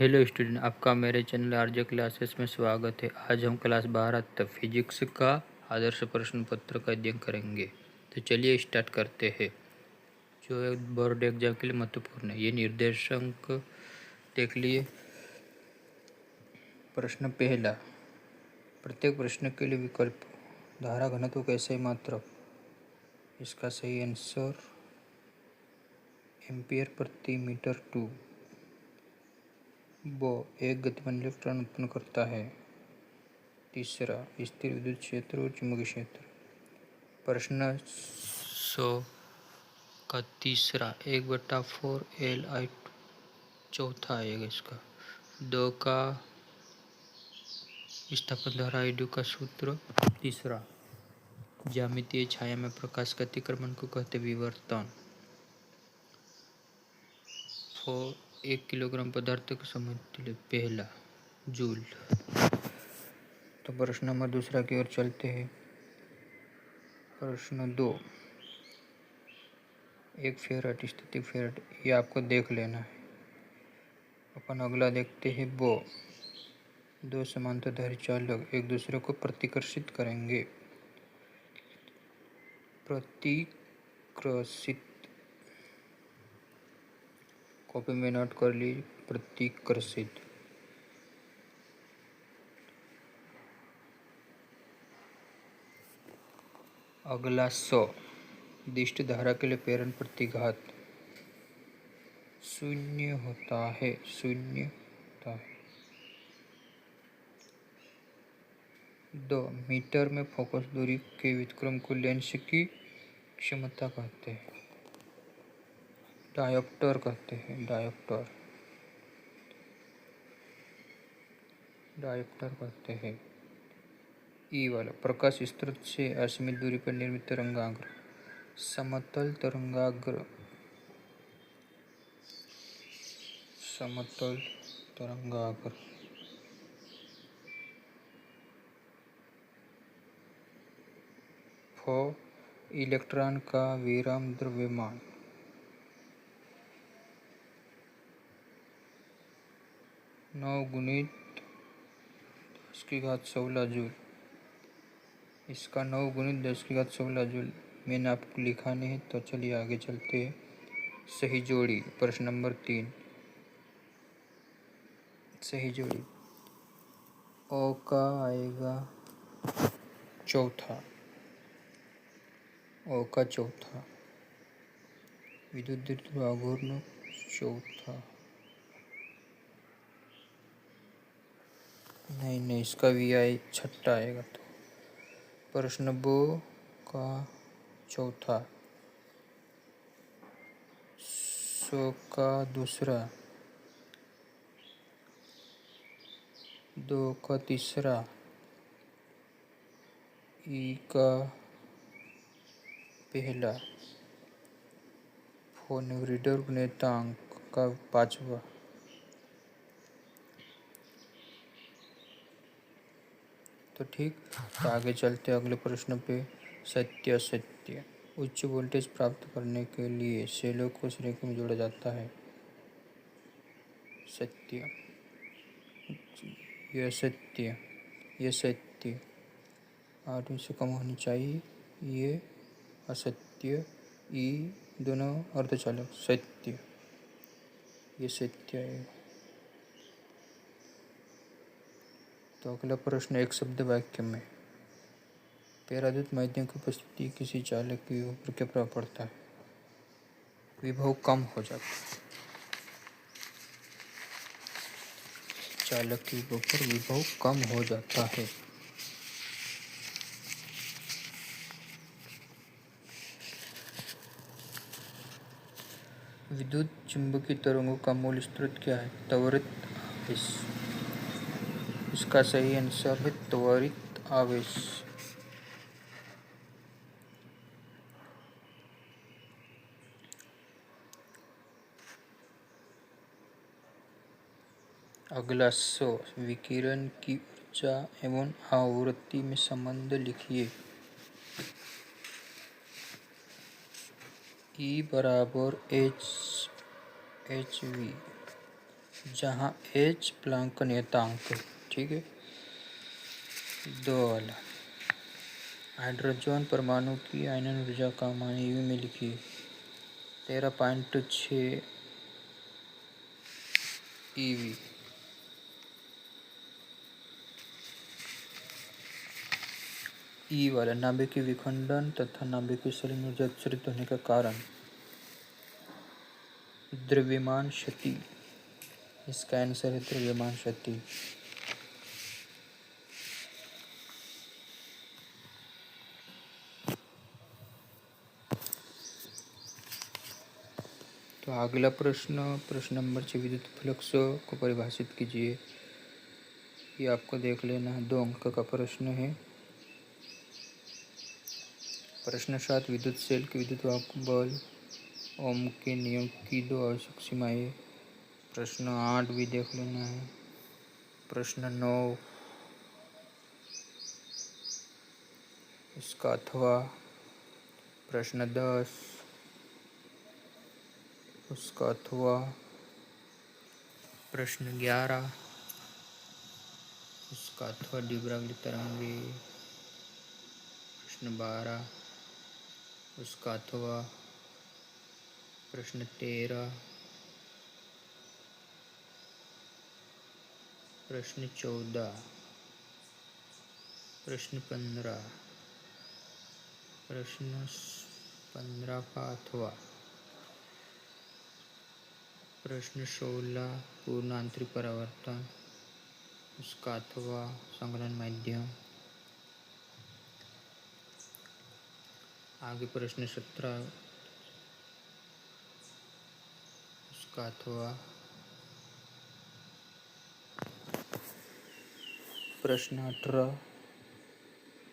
Hello student, आपका मेरे channel RJ classes में स्वागत है। आज हम क्लास 12 तक फिजिक्स का आदर्श प्रश्न पत्र का अध्ययन करेंगे। तो चलिए स्टार्ट करते हैं, जो एक बोर्ड एग्जाम के लिए महत्वपूर्ण है। ये निर्देशांक देख लिए। प्रश्न पहला, प्रत्येक प्रश्न के लिए विकल्प। धारा घनत्व कैसे मात्रक? इसका सही आंसर एम्पियर प्रति मीटर 2। एक गतिमान इलेक्ट्रॉन उत्पन्न करता है। तीसरा, स्थिर विद्युत क्षेत्र और चुंबकीय क्षेत्र। प्रश्न 100 का तीसरा 1/4 Li। चौथा आएगा इसका। 2 का विस्थापन धारा I2 का सूत्र। तीसरा, ज्यामितीय छाया में प्रकाश के अतिक्रमण को कहते विवर्तन। 1 किलोग्राम पदार्थ को समझते लिए पहला जूल। तो प्रश्न नंबर दूसरा की ओर चलते हैं। प्रश्न 2, एक फेराड स्थिति फेराड, ये आपको देख लेना है। अपन अगला देखते हैं। दो समांतरधारी चालक एक दूसरे को प्रतिकर्षित करेंगे। प्रतिकर्षित, कॉपी में नोट कर ली, प्रतिकर्षित। अगला 100, दिष्ट धारा के लिए प्रेरण प्रतिघात शून्य होता है। दो, मीटर में फोकस दूरी के व्युत्क्रम को लेंस की क्षमता कहते हैं। डायोप्टर कहते हैं। डायोप्टर कहते हैं। ई वाला, प्रकाश स्रोत से असीमित दूरी पर निर्मित तरंगाग्र। समतल तरंगाग्र। इलेक्ट्रॉन का विराम द्रव्यमान। नौ गुणित 10⁻16 जूल। इसका 9 गुणित 10⁻16 जूल मैंने आपको लिखा नहीं है। तो चलिए आगे चलते हैं। सही जोड़ी। प्रश्न नंबर 3, सही जोड़ी। ओ का आएगा चौथा। विद्युत द्विध्रुव आघूर्ण चौथा। नहीं, इसका VI छठा आएगा। तो प्रश्न 2 का चौथा। 100 का दूसरा। 2 का तीसरा। ई का पहला। फोनवरीडर गुणितांक का 5वां। तो ठीक, तो आगे चलते अगले प्रश्न पे। सत्य असत्य। उच्च वोल्टेज प्राप्त करने के लिए सेलों को श्रृंखला में जोड़ा जाता है। सत्य। यह सत्य। 8 से कम होनी चाहिए। ये असत्य। ई दोनों अर्धचालक। सत्य, ये सत्य है। तो अगला प्रश्न, एक शब्द वाक्य में। परावैद्युत माध्यम की उपस्थिति किसी चालक की विभव पर क्या प्रभाव पड़ता है? विभव कम हो जाता है। चालक की विभव पर विभव कम हो जाता है। विद्युत चुंबकीय तरंगों का मूल स्रोत क्या है? त्वरित आवेश। इसका सही आंसर है त्वरित आवेश। अगला 100, विकिरण की ऊर्जा एवं आवृत्ति में संबंध लिखिए। E बराबर hv जहाँ एच प्लैंक का नियतांक है। ठीक है। 2 वाला हाइड्रोजन परमाणु की आयनन ऊर्जा का मान यूं में लिखिए 13.6 ईवी। ई वाला नाभिकीय विखंडन तथा नाभिकीय संलयन ऊर्जा अतिरिक्त होने का कारण द्रव्यमान क्षति। इसका आंसर है द्रव्यमान क्षति। तो अगला प्रश्न नंबर 6 विद्युत फ्लक्स को परिभाषित कीजिए। ये आपको देख लेना है, 2 अंक का प्रश्न है। प्रश्न 7 विद्युत सेल के विद्युत वाहक बल ओम के नियम की 2 आवश्यक सीमाएं। प्रश्न 8 भी देख लेना है। प्रश्न 9 इसका अथवा। प्रश्न 10 उसका अथवा। प्रश्न 11 उसका अथवा डिब्रागली तरंगे। प्रश्न 12 उसका अथवा। प्रश्न 13 प्रश्न 14 प्रश्न 15 प्रश्न 15 का अथवा। प्रश्न 16 पूर्ण आंतरिक परावर्तन उसका अथवा संघनन माध्यम। आगे प्रश्न 17 उसका अथवा। प्रश्न 18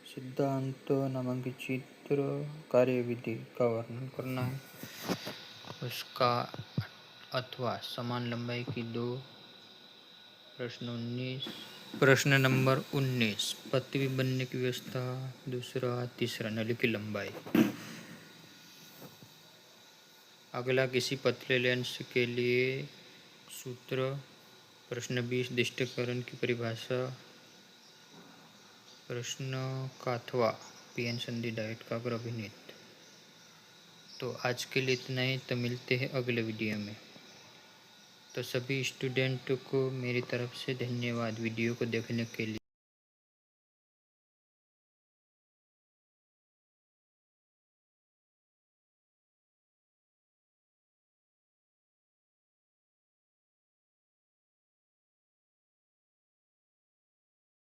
सिद्धांत नामांकित चित्र कार्यविधि का वर्णन करना है उसका अथवा। समान लंबाई की 2। प्रश्न नंबर 19 पृथ्वी बनने की व्यवस्था। दूसरा। तीसरा नली की लंबाई। अगला किसी पतले लेंस के लिए सूत्र। प्रश्न 20 दृष्टिकरण की परिभाषा। प्रश्न का अथवा पीएन संधि डायोड का अभिनीत। तो आज के लिए इतना ही। तो मिलते हैं अगले वीडियो में। तो सभी स्टूडेंट को मेरी तरफ से धन्यवाद वीडियो को देखने के लिए।